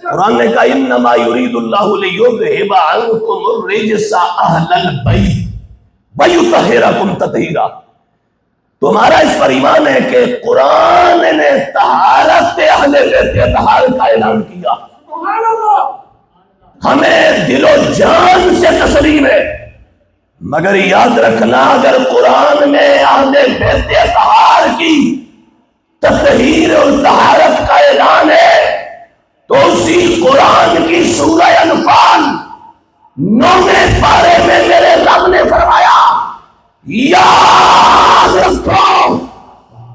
قرآن نے کہا انما یرید اللہ لیذہب عنکم الرجس اہل البیت ویطہرکم تطہیرا. تمہارا اس پر ایمان ہے کہ قرآن نے طہارت اہل بیت اطہار کا اعلان کیا. ہمیں دل و جان سے تسلیم ہے، مگر یاد رکھنا اگر قرآن میں اہل بیت اطہار کی تطہیر اور طہارت کا اعلان ہے تو اسی قرآن کی سورہ انفال 9ویں پارے میں میرے رب نے فرمایا یاد رکھو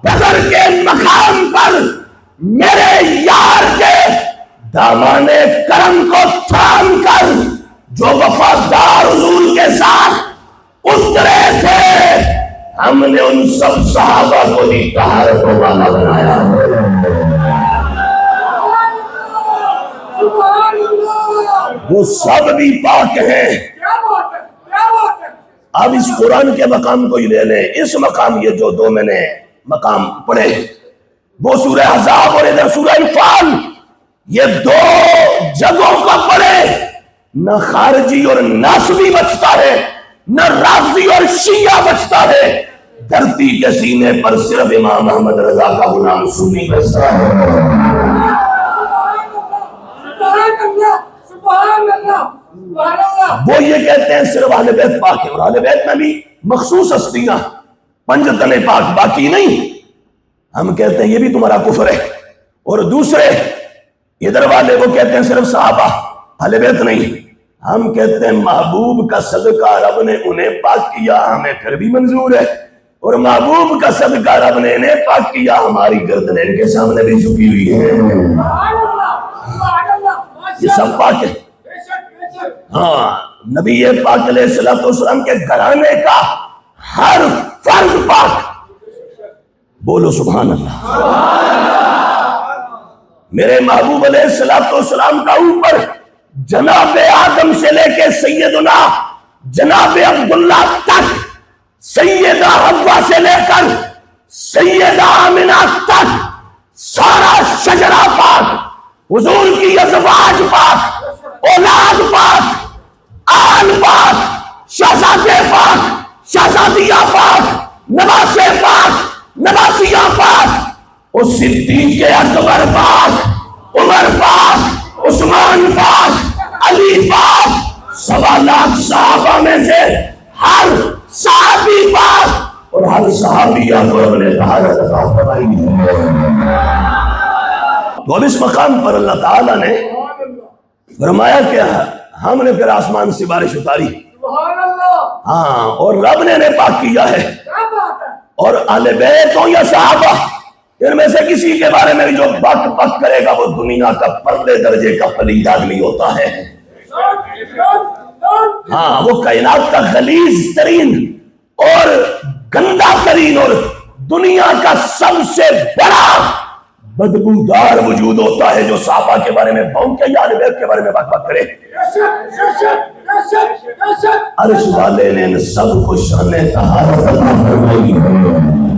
بدر کے مقام پر میرے یار کے دامان کرم کو تھام کر جو وفادار حضور کے ساتھ اترے تھے ہم نے ان سب صحابہ کو بھی طہارت والا بنایا. وہ سب بھی پاک ہیں. اب اس قرآن کے مقام کو ہی لے لیں. اس مقام یہ جو دو میں نے مقام پڑھے وہ سورہ احزاب اور ادھر سورہ انفال، یہ دو جگہوں کا پڑھے نہ خارجی اور ناصبی بچتا ہے نہ رافضی اور شیعہ بچتا ہے. دھرتی کے سینے پر صرف امام احمد رضا کا غلام سنی بچتا ہے. وہ یہ کہتے ہیں صرف اہل بیت پاک ہے، اور اہل بیت میں بھی مخصوص ہستیاں 5 تن پاک باقی نہیں. ہم کہتے ہیں یہ بھی تمہارا کفر ہے. اور دوسرے ادھر والے وہ کہتے ہیں صرف صحابہ اہل بیت نہیں. ہم کہتے ہیں محبوب کا صدقہ رب نے انہیں پاک کیا ہمیں پھر بھی منظور ہے، اور محبوب کا صدقہ رب نے انہیں پاک کیا ہماری گردنیں ان کے سامنے بھی جھکی ہوئی ہے. یہ سب پاک ہے. ہاں نبی پاک علیہ السلام کے گھرانے کا ہر فرد پاک. بولو سبحان اللہ. میرے محبوب علیہ السلام کا اوپر جناب آدم سے لے کے سیدنا جناب عبداللہ تک، سیدہ حوا سے لے کر سیدہ آمنہ تک سارا شجرہ پاک، حضور کی ازواج پاک، اولاد پاک، آل پاک، شہزادے پاک، شہزادیہ پاک، نواسے پاک، نواسیہ پاک، اور صدیق اکبر پاک، عمر پاک، عثمان پاک، علی پاک، 1.25 لاکھ صحابہ میں سے ہر صحابی پاک اور ہر صحابیہ کو اپنے طہارت عطا فرمائی ہے. تو اب اس مقام پر اللہ تعالیٰ نے فرمایا کہ ہم نے پھر آسمان سے بارش اتاری. ہاں اور رب نے انہیں پاک کیا ہے. اور اہل بیت ہوں یا صحابہ ان میں سے کسی کے بارے میں جو بک بک کرے گا وہ دنیا کا پرلے درجے کا پلید آدمی ہوتا ہے. ہاں وہ کائنات کا غلیظ ترین اور گندا ترین اور دنیا کا سب سے بڑا بدبودار وجود ہوتا ہے جو صحابہ کے بارے میں بھونکے یا اہل بیت کے بارے میں بک بک کرے. عرش والے نے ان سب کو شان طہارت عطا فرمائی ہے.